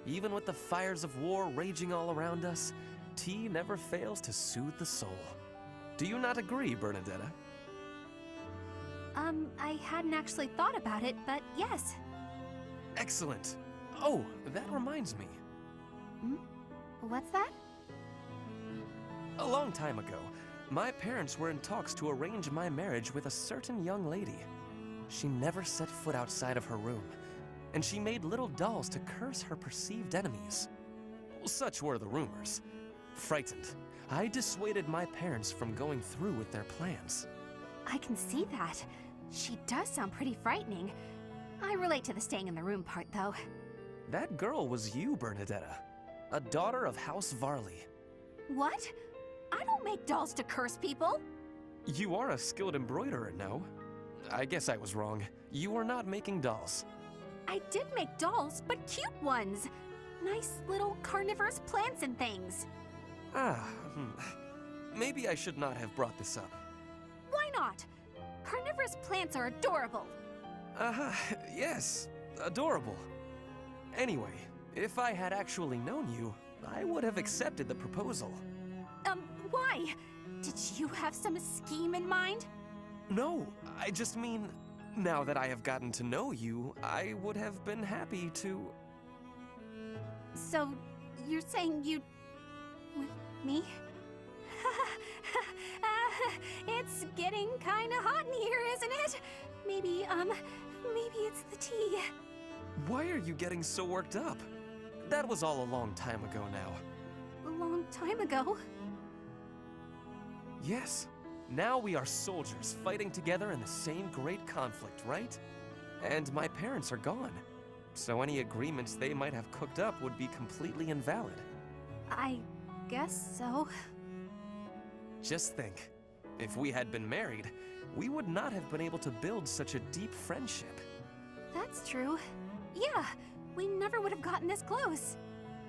Even with the fires of war raging all around us, tea never fails to soothe the soul. Do you not agree, Bernadetta? I hadn't actually thought about it, but yes. Excellent. Oh, that reminds me. What's that? A long time ago, my parents were in talks to arrange my marriage with a certain young lady. She never set foot outside of her room, and she made little dolls to curse her perceived enemies. Such were the rumors. Frightened, I dissuaded my parents from going through with their plans. I can see that. She does sound pretty frightening. I relate to the staying in the room part, though. That girl was you, Bernadetta, a daughter of House Varley. What? I don't make dolls to curse people. You are a skilled embroiderer, no? I guess I was wrong. You were not making dolls. I did make dolls, but cute ones. Nice little carnivorous plants and things. Maybe I should not have brought this up. Why not? Carnivorous plants are adorable. Yes, adorable. Anyway, if I had actually known you, I would have accepted the proposal. Why? Did you have some scheme in mind? No, I just mean, now that I have gotten to know you, I would have been happy to... So, you're saying you'd... with me? It's getting kinda hot in here, isn't it? Maybe it's the tea. Why are you getting so worked up? That was all a long time ago now. A long time ago? Yes. Now we are soldiers fighting together in the same great conflict, right? And my parents are gone. So any agreements they might have cooked up would be completely invalid. I guess so. Just think, if we had been married, we would not have been able to build such a deep friendship. That's true. Yeah, we never would have gotten this close.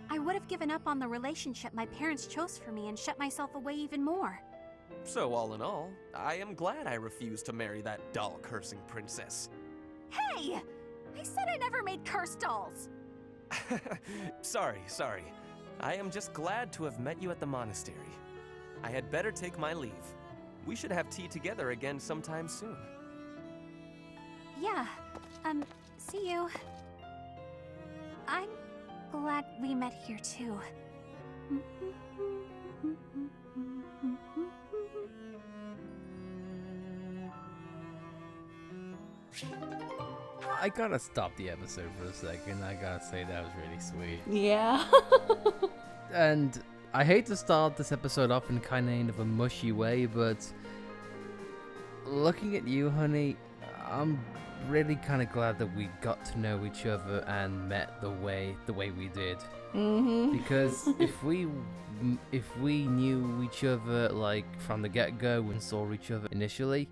I would have given up on the relationship my parents chose for me and shut myself away even more. So all in all, I am glad I refused to marry that doll-cursing princess. Hey! I said I never made cursed dolls! Sorry. I am just glad to have met you at the monastery. I had better take my leave. We should have tea together again sometime soon. Yeah, see you. I'm glad we met here too. I gotta stop the episode for a second. I gotta say that was really sweet. Yeah. And I hate to start this episode off in kind of a mushy way, but looking at you, honey, I'm really kind of glad that we got to know each other and met the way we did. Because if we knew each other like from the get-go and saw each other initially,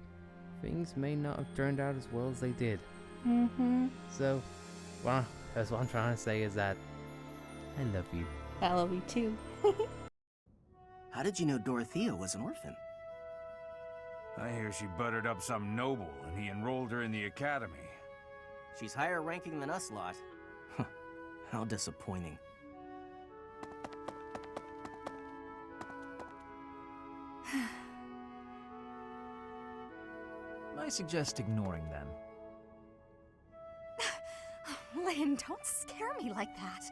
things may not have turned out as well as they did. So, well, that's what I'm trying to say is that I love you. I love you too. How did you know Dorothea was an orphan? I hear she buttered up some noble and he enrolled her in the academy. She's higher ranking than us lot. How disappointing. I suggest ignoring them. Lynn, don't scare me like that.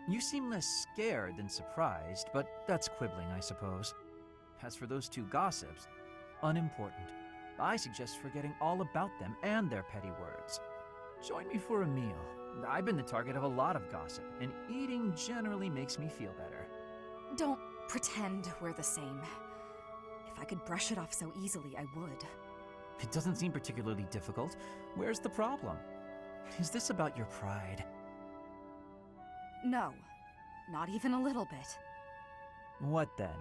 You seem less scared than surprised, but that's quibbling, I suppose. As for those two gossips, unimportant. I suggest forgetting all about them and their petty words. Join me for a meal. I've been the target of a lot of gossip, and eating generally makes me feel better. Don't pretend we're the same. If I could brush it off so easily, I would. It doesn't seem particularly difficult. Where's the problem? Is this about your pride? No, not even a little bit. What then?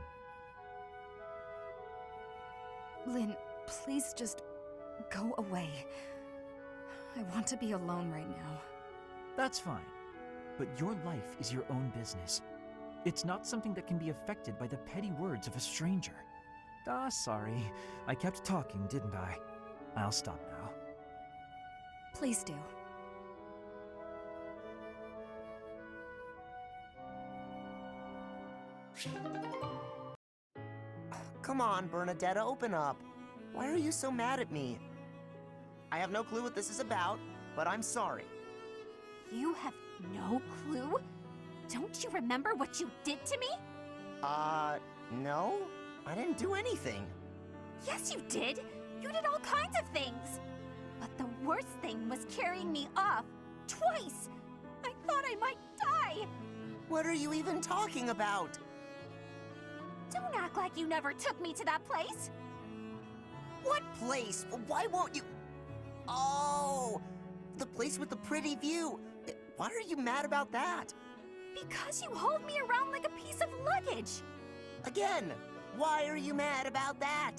Lynn, please just go away. I want to be alone right now. That's fine. But your life is your own business. It's not something that can be affected by the petty words of a stranger. Sorry. I kept talking, didn't I? I'll stop now. Please do. Come on, Bernadetta, open up. Why are you so mad at me? I have no clue what this is about, but I'm sorry. You have no clue? Don't you remember what you did to me? No. I didn't do anything. Yes, you did. You did all kinds of things. But the worst thing was carrying me off twice. I thought I might die. What are you even talking about? Don't act like you never took me to that place. What place? Why won't you? Oh, the place with the pretty view. Why are you mad about that? Because you hauled me around like a piece of luggage. Again, why are you mad about that?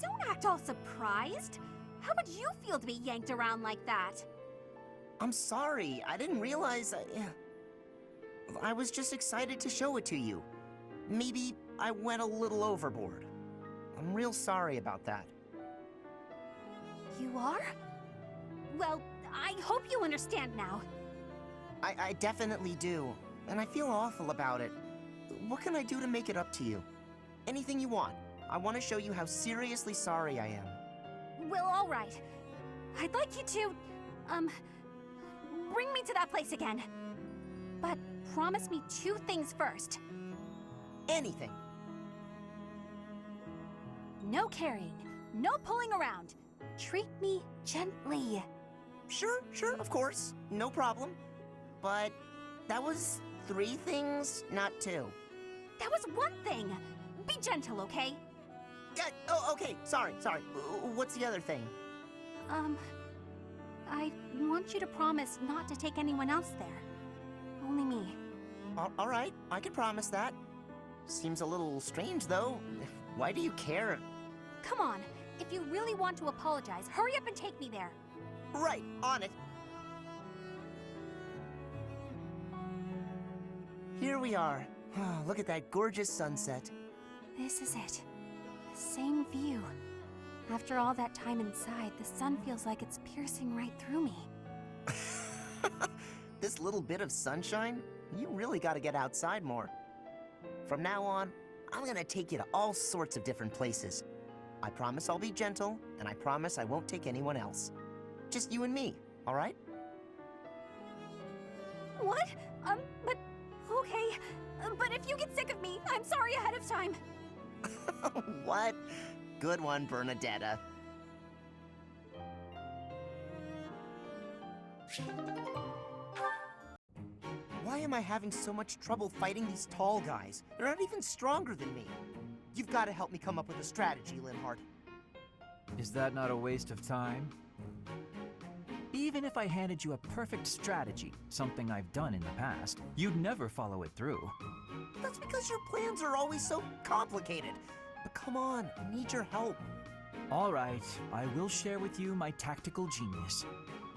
Don't act all surprised. How would you feel to be yanked around like that? I'm sorry. I didn't realize. I was just excited to show it to you. Maybe I went a little overboard. I'm real sorry about that. You are? Well, I hope you understand now. I definitely do, and I feel awful about it. What can I do to make it up to you? Anything you want. I want to show you how seriously sorry I am. Well, all right. I'd like you to, bring me to that place again. But promise me 2 things first. Anything. No carrying, no pulling around. Treat me gently. Sure, of course. No problem. But that was 3 things, not 2. That was 1 thing. Be gentle, okay? Yeah, oh, okay. Sorry. What's the other thing? I want you to promise not to take anyone else there. Only me. All right, I can promise that. Seems a little strange, though. Why do you care? Come on. If you really want to apologize, hurry up and take me there. Right, on it. Here we are. Look at that gorgeous sunset. This is it. The same view. After all that time inside, the sun feels like it's piercing right through me. This little bit of sunshine? You really gotta get outside more. From now on, I'm gonna take you to all sorts of different places. I promise I'll be gentle, and I promise I won't take anyone else. Just you and me, all right? What? But... okay. But if you get sick of me, I'm sorry ahead of time. What? Good one, Bernadetta. Why am I having so much trouble fighting these tall guys? They're not even stronger than me. You've got to help me come up with a strategy, Linhardt. Is that not a waste of time? Even if I handed you a perfect strategy, something I've done in the past, you'd never follow it through. That's because your plans are always so complicated. But come on, I need your help. All right, I will share with you my tactical genius.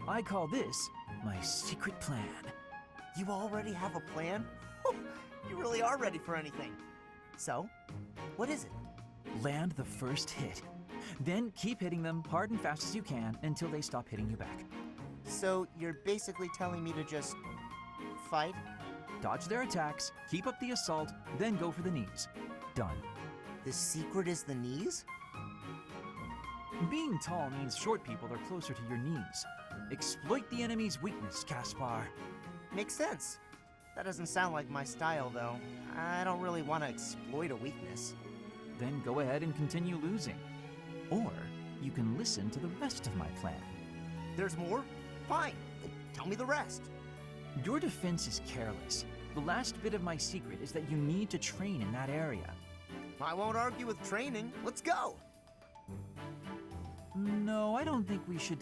I call this my secret plan. You already have a plan? You really are ready for anything. So, what is it? Land the first hit. Then keep hitting them hard and fast as you can until they stop hitting you back. So, you're basically telling me to just fight? Dodge their attacks, keep up the assault, then go for the knees. Done. The secret is the knees? Being tall means short people are closer to your knees. Exploit the enemy's weakness, Caspar. Makes sense. That doesn't sound like my style, though. I don't really want to exploit a weakness. Then go ahead and continue losing. Or you can listen to the rest of my plan. There's more? Fine. Tell me the rest. Your defense is careless. The last bit of my secret is that you need to train in that area. I won't argue with training. Let's go. No, I don't think we should...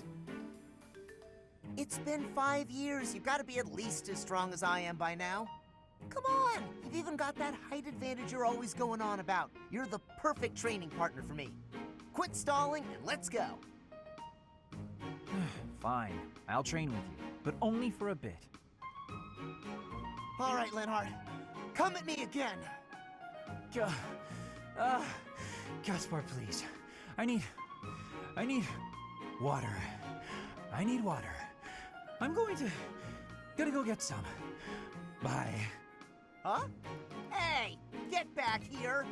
It's been 5 years. You've got to be at least as strong as I am by now. Come on. You've even got that height advantage you're always going on about. You're the perfect training partner for me. Quit stalling and let's go. Fine. I'll train with you, but only for a bit. All right, Linhardt. Come at me again. Gaspar, please. I need water. I need water. I'm gotta go get some. Bye. Huh? Hey, Get back here!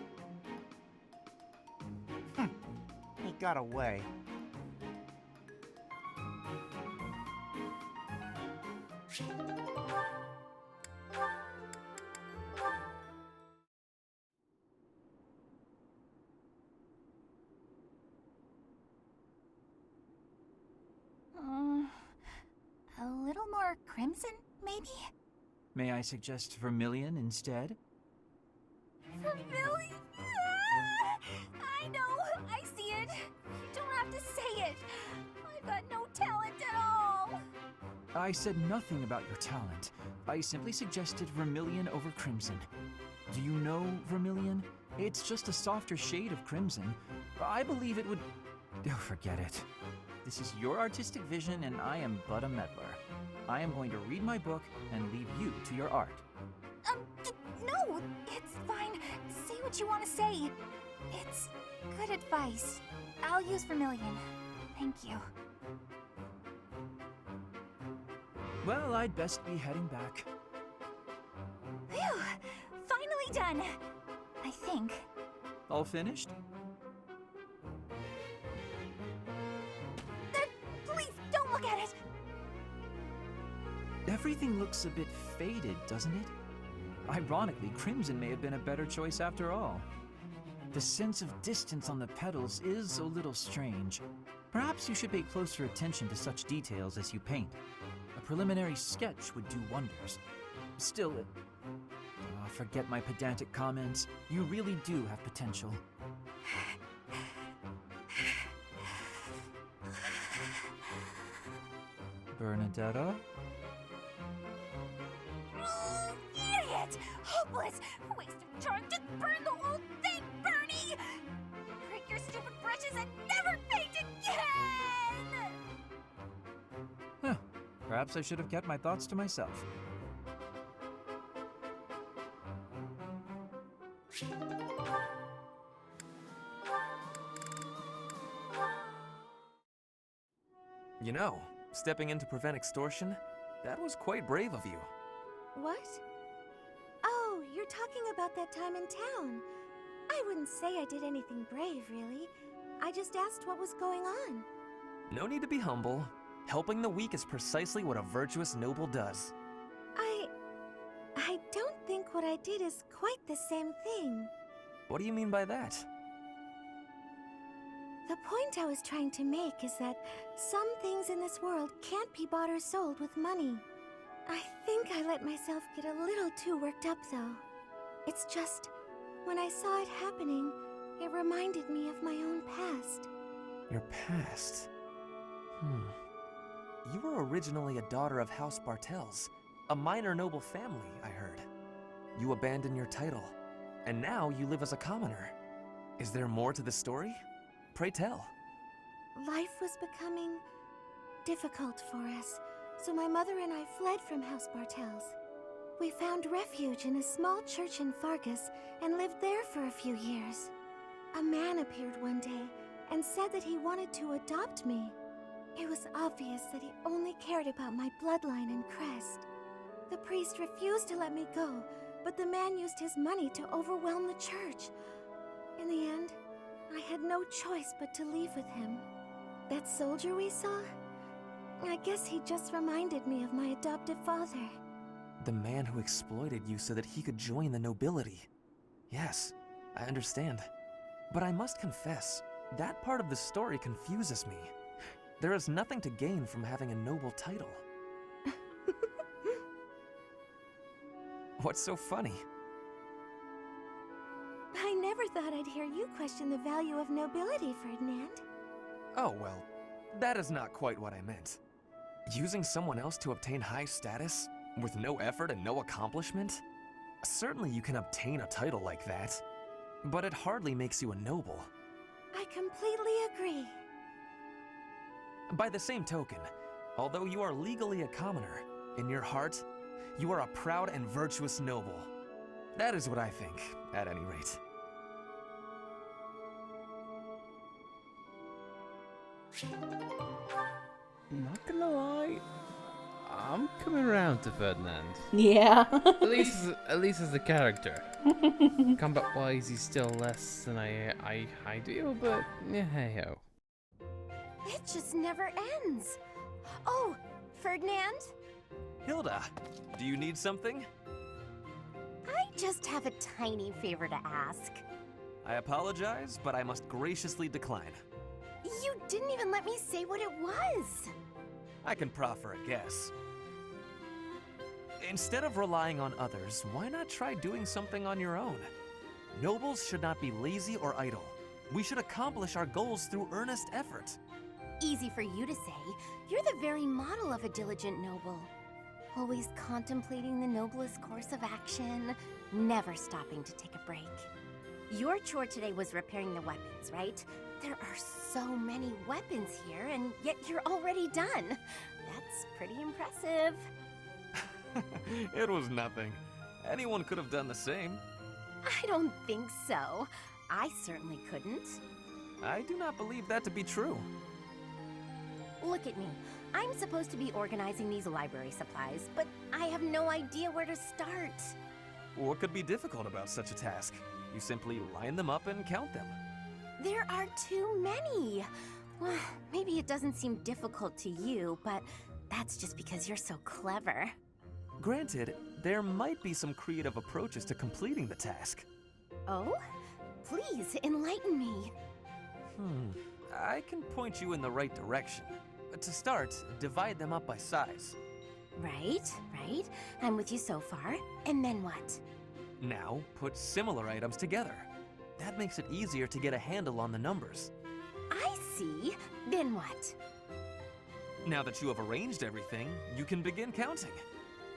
He got away. A little more crimson, maybe? May I suggest vermilion instead? Vermilion? Ah! I know, I see it. You don't have to say it. I've got no talent at all. I said nothing about your talent. I simply suggested vermilion over crimson. Do you know vermilion? It's just a softer shade of crimson. I believe it would... Oh, forget it. This is your artistic vision, and I am but a meddler. I am going to read my book and leave you to your art. No, it's fine. Say what you want to say. It's good advice. I'll use vermilion. Thank you. Well, I'd best be heading back. Phew! Finally done! I think. All finished? Please, don't look at it! Everything looks a bit faded, doesn't it? Ironically, crimson may have been a better choice after all. The sense of distance on the petals is a little strange. Perhaps you should pay closer attention to such details as you paint. A preliminary sketch would do wonders. Still, forget my pedantic comments. You really do have potential. Bernadetta? Idiot! Hopeless! Waste of time! Just burn the whole thing, Bernie! Break your stupid brushes and never paint again! Huh. Perhaps I should have kept my thoughts to myself. You know, stepping in to prevent extortion, that was quite brave of you. What? Oh, you're talking about that time in town. I wouldn't say I did anything brave, really. I just asked what was going on. No need to be humble. Helping the weak is precisely what a virtuous noble does. I don't think what I did is quite the same thing. What do you mean by that? The point I was trying to make is that some things in this world can't be bought or sold with money. I think I let myself get a little too worked up, though. It's just, when I saw it happening, it reminded me of my own past. Your past? You were originally a daughter of House Bartels, a minor noble family, I heard. You abandoned your title, and now you live as a commoner. Is there more to the story? Pray tell. Life was becoming difficult for us, so my mother and I fled from House Bartels. We found refuge in a small church in Fargus and lived there for a few years. A man appeared one day and said that he wanted to adopt me. It was obvious that he only cared about my bloodline and crest. The priest refused to let me go, but the man used his money to overwhelm the church. In the end, I had no choice but to leave with him. That soldier we saw? I guess he just reminded me of my adoptive father. The man who exploited you so that he could join the nobility. Yes, I understand. But I must confess, that part of the story confuses me. There is nothing to gain from having a noble title. What's so funny? I never thought I'd hear you question the value of nobility, Ferdinand. Oh, well, that is not quite what I meant. Using someone else to obtain high status, with no effort and no accomplishment? Certainly you can obtain a title like that, but it hardly makes you a noble. I completely agree. By the same token, although you are legally a commoner, in your heart, you are a proud and virtuous noble. That is what I think, at any rate. Not gonna lie, I'm coming around to Ferdinand. Yeah. At least as a character. Combat-wise, he's still less than I ideal, but yeah, hey ho. It just never ends. Oh, Ferdinand? Hilda, do you need something? I just have a tiny favor to ask. I apologize, but I must graciously decline. You didn't even let me say what it was. I can proffer a guess. Instead of relying on others, why not try doing something on your own? Nobles should not be lazy or idle. We should accomplish our goals through earnest effort. Easy for you to say. You're the very model of a diligent noble. Always contemplating the noblest course of action, never stopping to take a break. Your chore today was repairing the weapons, right? There are so many weapons here, and yet you're already done. That's pretty impressive. It was nothing. Anyone could have done the same. I don't think so. I certainly couldn't. I do not believe that to be true. Look at me. I'm supposed to be organizing these library supplies, but I have no idea where to start. What could be difficult about such a task? You simply line them up and count them. There are too many. Well, maybe it doesn't seem difficult to you, but that's just because you're so clever. Granted, there might be some creative approaches to completing the task. Oh? Please, enlighten me. I can point you in the right direction. To start, divide them up by size. Right. I'm with you so far. And then what? Now, put similar items together. That makes it easier to get a handle on the numbers. I see. Then what? Now that you have arranged everything, you can begin counting.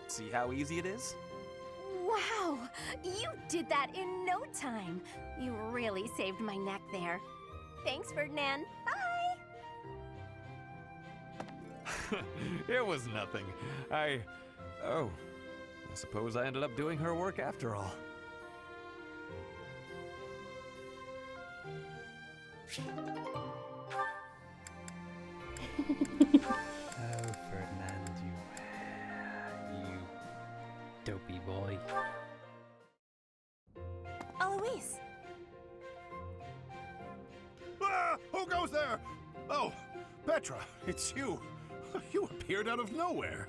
See how easy it is? Wow! You did that in no time. You really saved my neck there. Thanks, Ferdinand. Bye! It was nothing. I suppose I ended up doing her work after all. Oh, Ferdinand, you dopey boy. Eloise! Ah, who goes there? Oh, Petra, it's you. You appeared out of nowhere.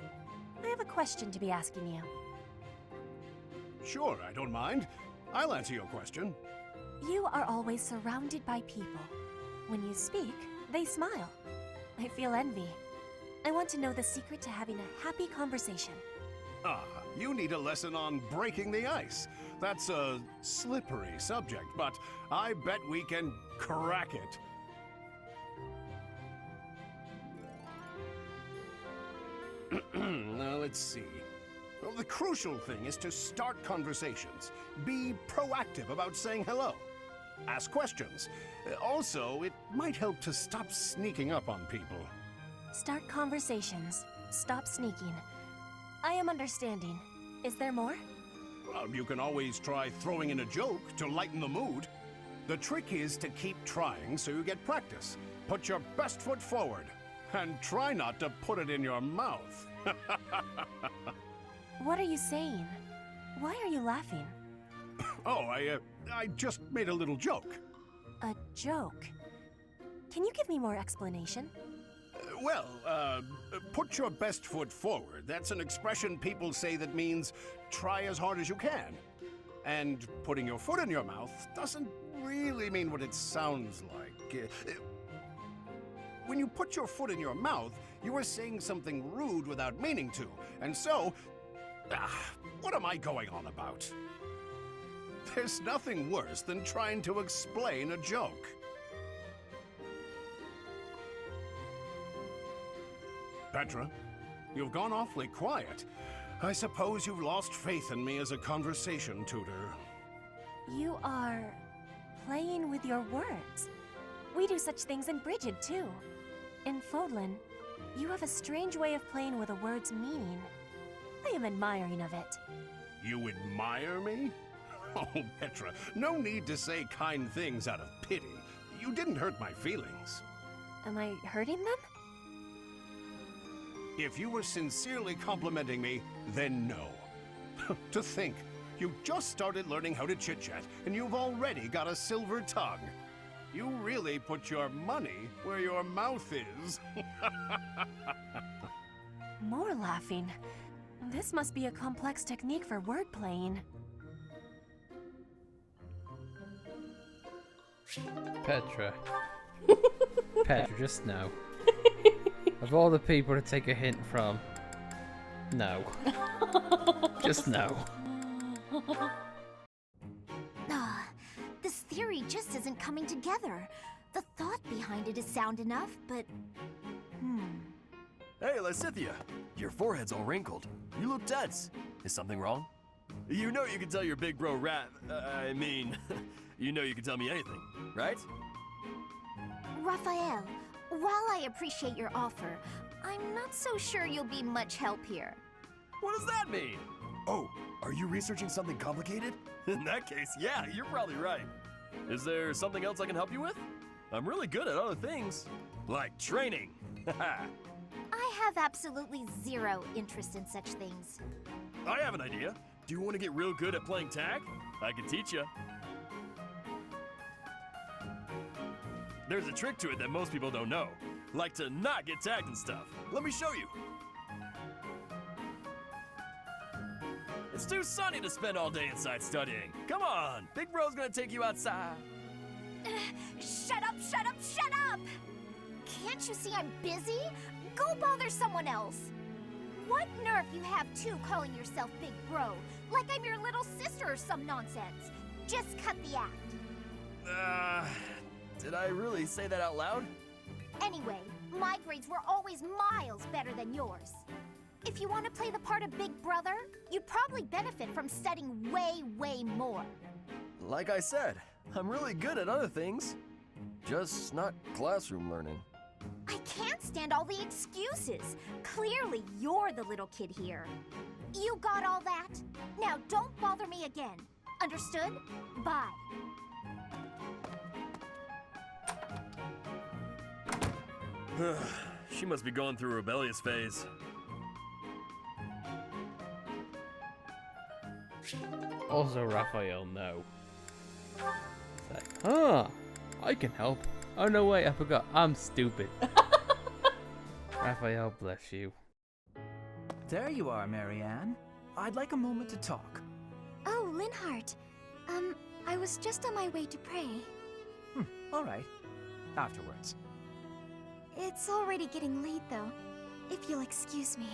I have a question to be asking you. Sure, I don't mind. I'll answer your question. You are always surrounded by people. When you speak, they smile. I feel envy. I want to know the secret to having a happy conversation. Ah, you need a lesson on breaking the ice. That's a slippery subject, but I bet we can crack it. Now, let's see. Well, the crucial thing is to start conversations. Be proactive about saying hello. Ask questions. Also, it might help to stop sneaking up on people. Start conversations. Stop sneaking. I am understanding. Is there more? Well, you can always try throwing in a joke to lighten the mood. The trick is to keep trying so you get practice. Put your best foot forward. And try not to put it in your mouth. What are you saying? Why are you laughing? Oh, I just made a little joke. A joke? Can you give me more explanation? Well, put your best foot forward. That's an expression people say that means try as hard as you can. And putting your foot in your mouth doesn't really mean what it sounds like. When you put your foot in your mouth, you are saying something rude without meaning to. And so, what am I going on about? There's nothing worse than trying to explain a joke. Petra, you've gone awfully quiet. I suppose you've lost faith in me as a conversation tutor. You are playing with your words. We do such things in Brigid, too. In Fodlan, you have a strange way of playing with a word's meaning. I am admiring of it. You admire me? Oh, Petra, no need to say kind things out of pity. You didn't hurt my feelings. Am I hurting them? If you were sincerely complimenting me, then no. To think, you just started learning how to chit-chat, and you've already got a silver tongue. You really put your money where your mouth is. More laughing. This must be a complex technique for word playing. Petra. Petra, just no. Of all the people to take a hint from, no. Just no. This theory just isn't coming together. The thought behind it is sound enough, but... Hey, Lysithia! Your forehead's all wrinkled. You look tense. Is something wrong? You know you can tell your big bro you know you can tell me anything, right? Raphael, while I appreciate your offer, I'm not so sure you'll be much help here. What does that mean? Oh, are you researching something complicated? In that case, yeah, you're probably right. Is there something else I can help you with? I'm really good at other things, like training. I have absolutely zero interest in such things. I have an idea. Do you want to get real good at playing tag? I can teach you. There's a trick to it that most people don't know, like to not get tagged and stuff. Let me show you. It's too sunny to spend all day inside studying. Come on, Big Bro's gonna take you outside. Shut up, shut up, shut up! Can't you see I'm busy? Go bother someone else. What nerve you have too calling yourself Big Bro, like I'm your little sister or some nonsense. Just cut the act. Did I really say that out loud? Anyway, my grades were always miles better than yours. If you want to play the part of Big Brother, you'd probably benefit from studying way, way more. Like I said, I'm really good at other things. Just not classroom learning. I can't stand all the excuses. Clearly, you're the little kid here. You got all that? Now don't bother me again. Understood? Bye. She must be going through a rebellious phase. Also, Raphael, no. It's like, I can help. Oh no, wait, I forgot. I'm stupid. Raphael, bless you. There you are, Marianne. I'd like a moment to talk. Oh, Linhart. I was just on my way to pray. All right. Afterwards. It's already getting late, though. If you'll excuse me.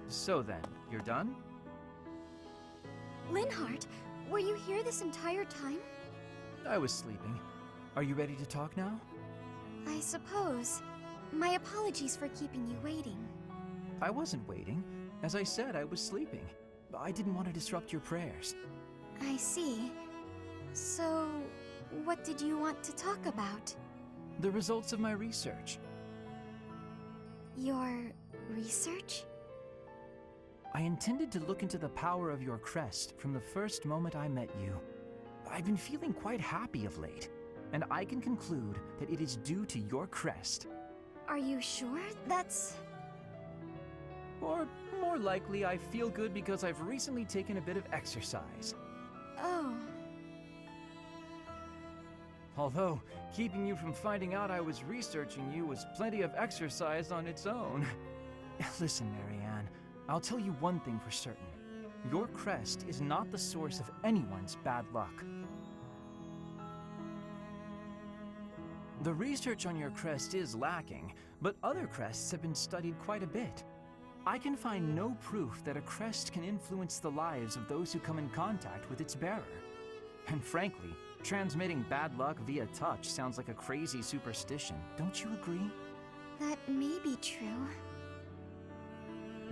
So then, you're done? Linhart, were you here this entire time? I was sleeping. Are you ready to talk now? I suppose. My apologies for keeping you waiting. I wasn't waiting. As I said, I was sleeping. I didn't want to disrupt your prayers. I see. So, what did you want to talk about? The results of my research. Your research? I intended to look into the power of your crest from the first moment I met you. I've been feeling quite happy of late, and I can conclude that it is due to your crest. Are you sure that's... Or more likely, I feel good because I've recently taken a bit of exercise. Oh. Although, keeping you from finding out I was researching you was plenty of exercise on its own. Listen, Marianne, I'll tell you one thing for certain. Your crest is not the source of anyone's bad luck. The research on your crest is lacking, but other crests have been studied quite a bit. I can find no proof that a crest can influence the lives of those who come in contact with its bearer. And frankly, transmitting bad luck via touch sounds like a crazy superstition, don't you agree? That may be true.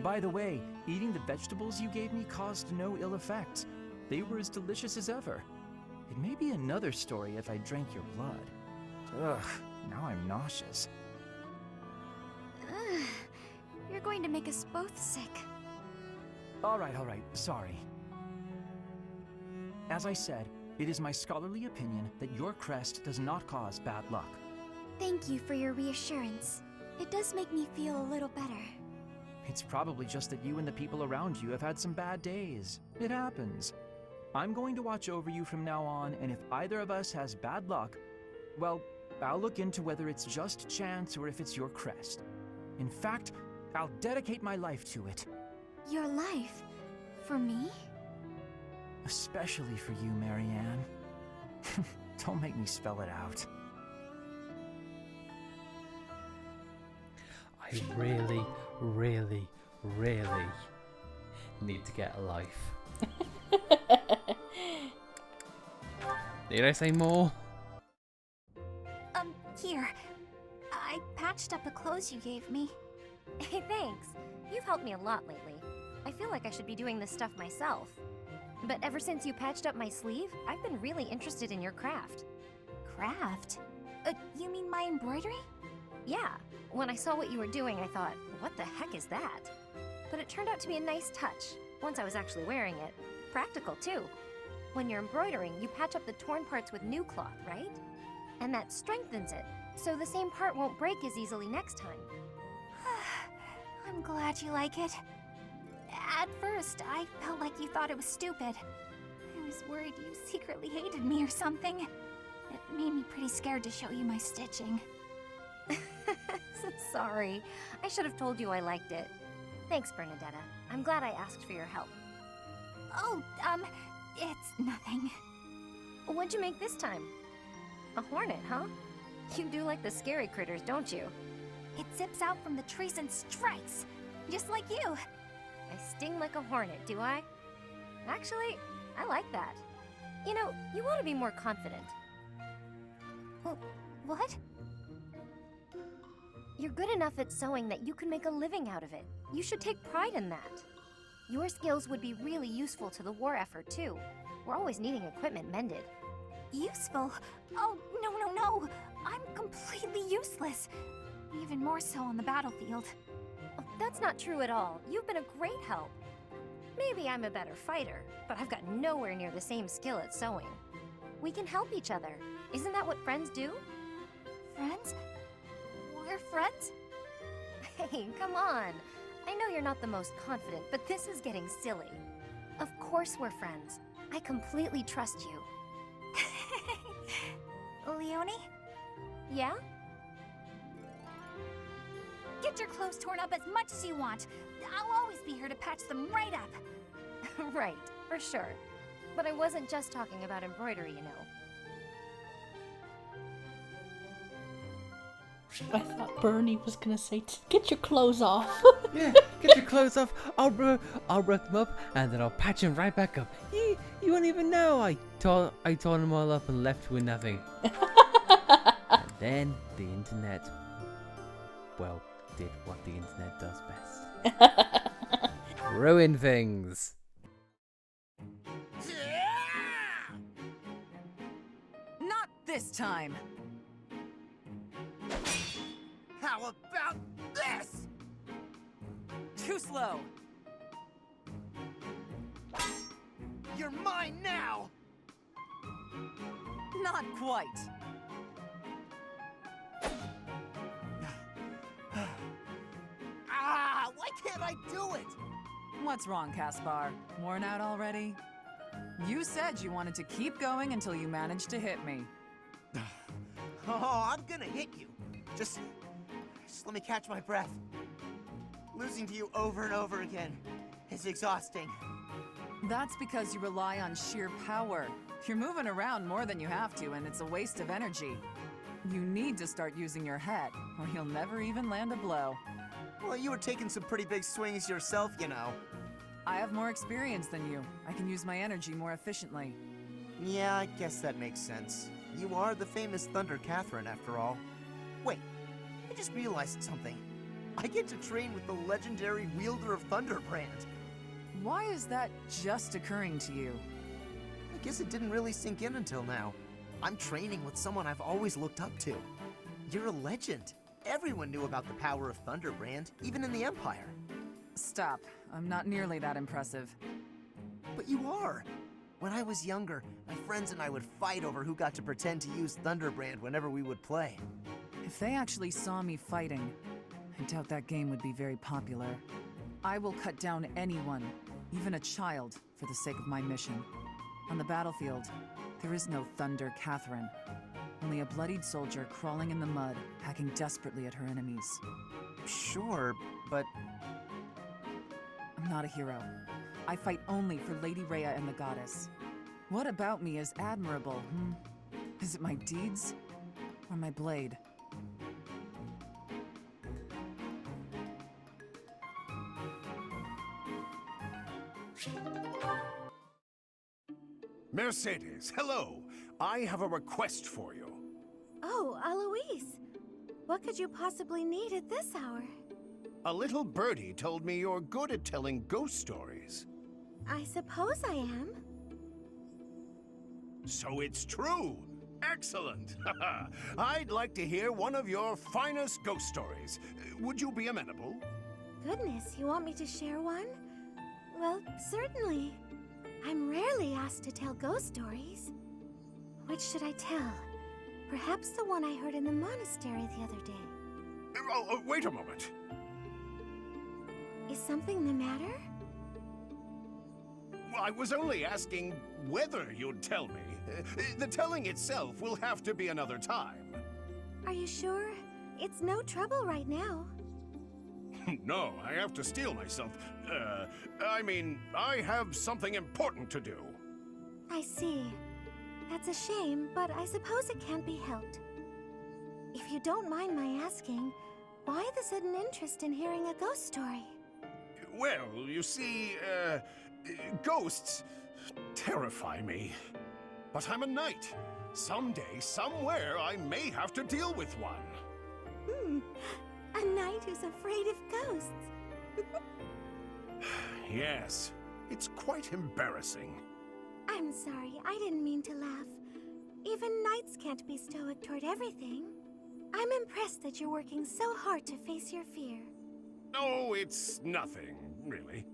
By the way, eating the vegetables you gave me caused no ill effects. They were as delicious as ever. It may be another story if I drank your blood. Ugh, now I'm nauseous. Ugh, you're going to make us both sick. All right, sorry. As I said, It is my scholarly opinion that your crest does not cause bad luck. Thank you for your reassurance. It does make me feel a little better. It's probably just that you and the people around you have had some bad days. It happens. I'm going to watch over you from now on, and if either of us has bad luck, well, I'll look into whether it's just chance or if it's your crest. In fact, I'll dedicate my life to it. Your life? For me? Especially for you, Marianne. Don't make me spell it out. I really, really, really need to get a life. Did I say more? Here. I patched up the clothes you gave me. Hey, thanks. You've helped me a lot lately. I feel like I should be doing this stuff myself. But ever since you patched up my sleeve, I've been really interested in your craft. Craft? You mean my embroidery? Yeah. When I saw what you were doing, I thought, what the heck is that? But it turned out to be a nice touch, once I was actually wearing it. Practical, too. When you're embroidering, you patch up the torn parts with new cloth, right? And that strengthens it, so the same part won't break as easily next time. I'm glad you like it. At first, I felt like you thought it was stupid. I was worried you secretly hated me or something. It made me pretty scared to show you my stitching. Sorry. I should have told you I liked it. Thanks, Bernadetta. I'm glad I asked for your help. Oh, it's nothing. What'd you make this time? A hornet, huh? You do like the scary critters, don't you? It zips out from the trees and strikes, just like you. I sting like a hornet, do I? Actually, I like that. You know, you ought to be more confident. What? You're good enough at sewing that you can make a living out of it. You should take pride in that. Your skills would be really useful to the war effort, too. We're always needing equipment mended. Useful? Oh, no. I'm completely useless. Even more so on the battlefield. Oh, that's not true at all. You've been a great help. Maybe I'm a better fighter, but I've got nowhere near the same skill at sewing. We can help each other. Isn't that what friends do? Friends? We're friends? Hey, come on. I know you're not the most confident, but this is getting silly. Of course we're friends. I completely trust you. Leonie? Yeah? Get your clothes torn up as much as you want. I'll always be here to patch them right up. Right, for sure. But I wasn't just talking about embroidery, you know. I thought Bernie was gonna say, get your clothes off. Yeah, get your clothes off. I'll rip them up and then I'll patch them right back up. You won't even know I tore them all up and left with nothing. And then the internet, well, did what the internet does best. Ruin things. Not this time. How about this? Too slow. You're mine now! Not quite. Why can't I do it? What's wrong, Caspar? Worn out already? You said you wanted to keep going until you managed to hit me. Oh, I'm gonna hit you. Just let me catch my breath. Losing to you over and over again is exhausting. That's because you rely on sheer power. You're moving around more than you have to, and it's a waste of energy. You need to start using your head, or you'll never even land a blow. Well, you were taking some pretty big swings yourself, you know. I have more experience than you. I can use my energy more efficiently. Yeah, I guess that makes sense. You are the famous Thunder Catherine, after all. Wait, I just realized something. I get to train with the legendary wielder of Thunderbrand. Why is that just occurring to you? I guess it didn't really sink in until now. I'm training with someone I've always looked up to. You're a legend. Everyone knew about the power of Thunderbrand, even in the Empire. Stop. I'm not nearly that impressive. But you are. When I was younger, my friends and I would fight over who got to pretend to use Thunderbrand whenever we would play. If they actually saw me fighting, I doubt that game would be very popular. I will cut down anyone, even a child, for the sake of my mission. On the battlefield, there is no Thunder Catherine. Only a bloodied soldier crawling in the mud, hacking desperately at her enemies. Sure, but... I'm not a hero. I fight only for Lady Rhea and the Goddess. What about me is admirable, Is it my deeds? Or my blade? Mercedes, hello. I have a request for you. Oh, Aloise. What could you possibly need at this hour? A little birdie told me you're good at telling ghost stories. I suppose I am. So it's true. Excellent. I'd like to hear one of your finest ghost stories. Would you be amenable? Goodness, you want me to share one? Well, certainly. I'm rarely asked to tell ghost stories. Which should I tell? Perhaps the one I heard in the monastery the other day. Wait a moment. Is something the matter? I was only asking whether you'd tell me. The telling itself will have to be another time. Are you sure? It's no trouble right now. No, I have to steel myself. I have something important to do. I see. That's a shame, but I suppose it can't be helped. If you don't mind my asking, why the sudden interest in hearing a ghost story? Well, you see, ghosts terrify me. But I'm a knight. Someday, somewhere, I may have to deal with one. A knight who's afraid of ghosts. Yes, it's quite embarrassing. I'm sorry, I didn't mean to laugh. Even knights can't be stoic toward everything. I'm impressed that you're working so hard to face your fear. Oh, it's nothing, really.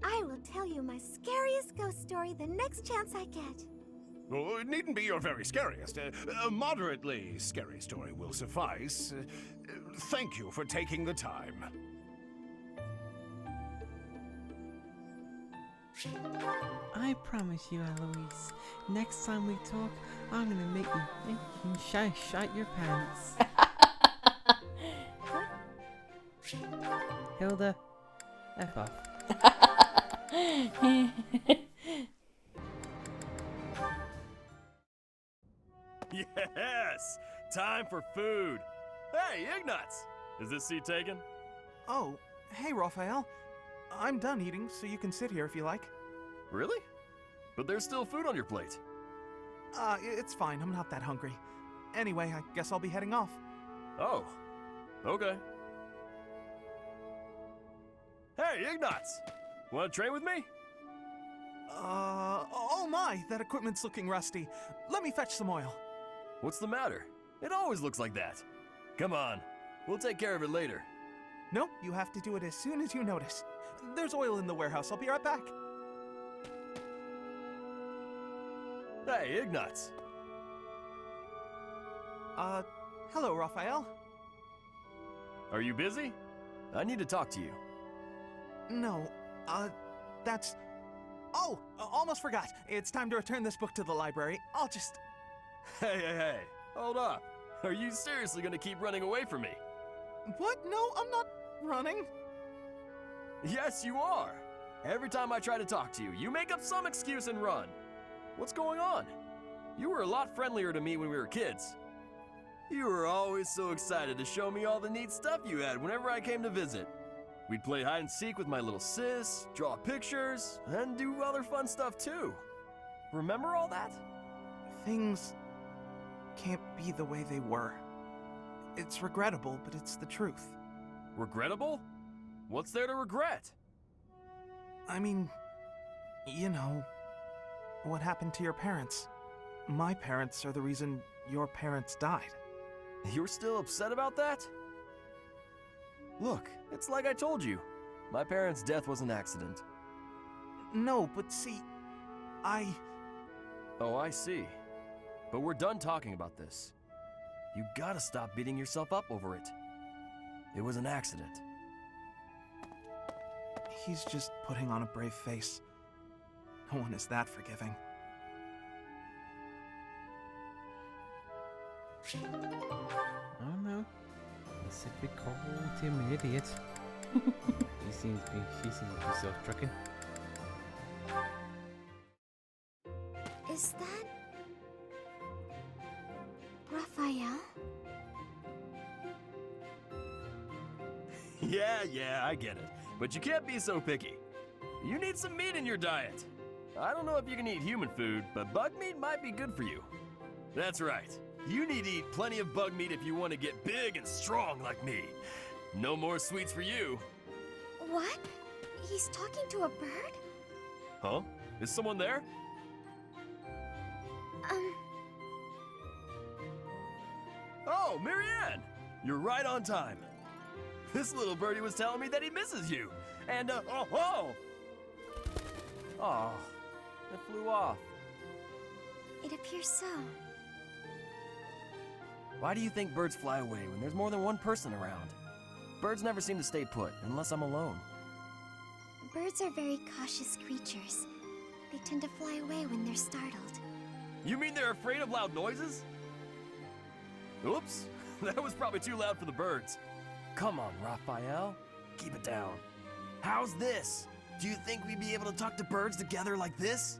I will tell you my scariest ghost story the next chance I get. Oh, it needn't be your very scariest. A moderately scary story will suffice. Thank you for taking the time. I promise you, Eloise, next time we talk, I'm gonna make you shite your pants. Hilda, F off. Yes! Time for food! Hey, Ignatz! Is this seat taken? Oh, hey, Raphael. I'm done eating, so you can sit here if you like. Really? But there's still food on your plate. It's fine. I'm not that hungry. Anyway, I guess I'll be heading off. Oh, okay. Hey, Ignatz! Want to train with me? Oh my, that equipment's looking rusty. Let me fetch some oil. What's the matter? It always looks like that. Come on, we'll take care of it later. Nope, you have to do it as soon as you notice. There's oil in the warehouse. I'll be right back. Hey, Ignatz. Hello, Raphael. Are you busy? I need to talk to you. No, that's... Oh, almost forgot. It's time to return this book to the library. I'll just... Hey, hold up. Are you seriously gonna keep running away from me? What? No, I'm not running. Yes, you are. Every time I try to talk to you, you make up some excuse and run. What's going on? You were a lot friendlier to me when we were kids. You were always so excited to show me all the neat stuff you had whenever I came to visit. We'd play hide and seek with my little sis, draw pictures, and do other fun stuff too. Remember all that? Things can't be the way they were. It's regrettable, but it's the truth. Regrettable? What's there to regret? I mean, you know, what happened to your parents. My parents are the reason your parents died. You're still upset about that? Look, it's like I told you. My parents' death was an accident. No, but see, Oh, I see. But we're done talking about this. You gotta stop beating yourself up over it. It was an accident. He's just putting on a brave face. No one is that forgiving. Oh no. Let's if we called him an idiot. She seems to be self-trucking. Is that Raphael? Yeah, I get it. But you can't be so picky. You need some meat in your diet. I don't know if you can eat human food, but bug meat might be good for you. That's right. You need to eat plenty of bug meat if you want to get big and strong like me. No more sweets for you. What? He's talking to a bird? Huh? Is someone there? Oh, Marianne! You're right on time. This little birdie was telling me that he misses you. And, oh, it flew off. It appears so. Why do you think birds fly away when there's more than one person around? Birds never seem to stay put unless I'm alone. Birds are very cautious creatures. They tend to fly away when they're startled. You mean they're afraid of loud noises? Oops, that was probably too loud for the birds. Come on, Raphael. Keep it down. How's this? Do you think we'd be able to talk to birds together like this?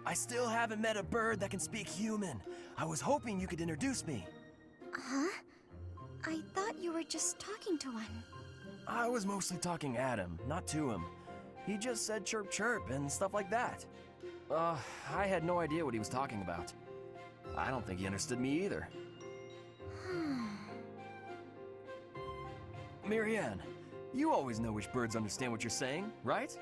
I still haven't met a bird that can speak human. I was hoping you could introduce me. Huh? I thought you were just talking to one. I was mostly talking at him, not to him. He just said chirp chirp and stuff like that. I had no idea what he was talking about. I don't think he understood me either. Marianne, you always know which birds understand what you're saying, right?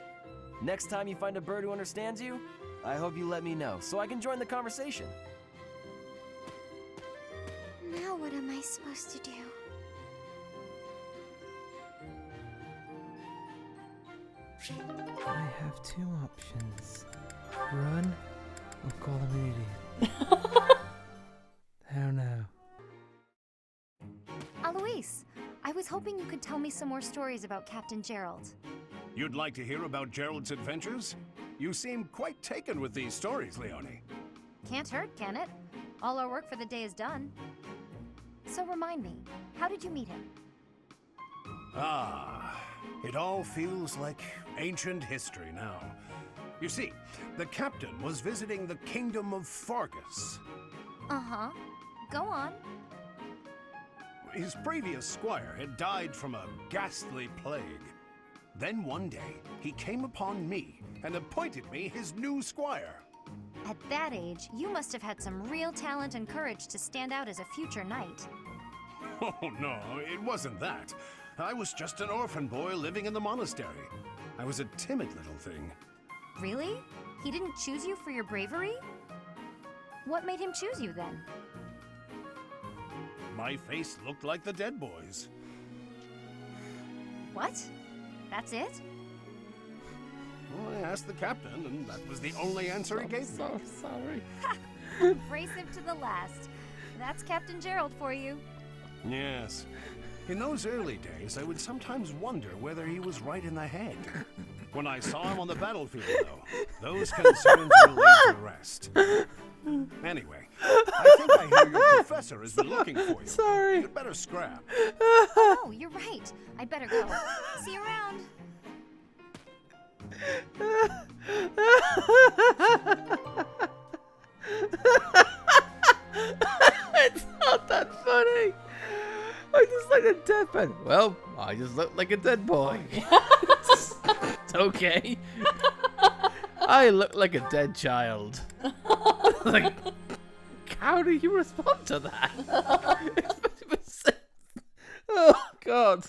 Next time you find a bird who understands you, I hope you let me know so I can join the conversation. Now what am I supposed to do? I have two options. Run or call him an idiot. I don't know. Alois, I was hoping you could tell me some more stories about Captain Gerald. You'd like to hear about Gerald's adventures? You seem quite taken with these stories, Leonie. Can't hurt, can it? All our work for the day is done. So remind me, how did you meet him? It all feels like ancient history now. You see, the captain was visiting the kingdom of Fargus. Uh-huh. Go on. His previous squire had died from a ghastly plague. Then one day, he came upon me and appointed me his new squire. At that age, you must have had some real talent and courage to stand out as a future knight. Oh, no, it wasn't that. I was just an orphan boy living in the monastery. I was a timid little thing. Really? He didn't choose you for your bravery? What made him choose you then? My face looked like the dead boys. What? That's it? Well, I asked the captain, and that was the only answer he gave me. So sorry. Abrasive to the last. That's Captain Gerald for you. Yes. In those early days, I would sometimes wonder whether he was right in the head. When I saw him on the battlefield, though, those concerns were laid to rest. Anyway, I think I hear your professor has been looking for you. Sorry. You'd better scrap. Oh, you're right. I'd better go. See you around. It's not that funny. I just like a dead man. Well, I just look like a dead boy. It's okay. I look like a dead child. Like, how do you respond to that? Oh, God.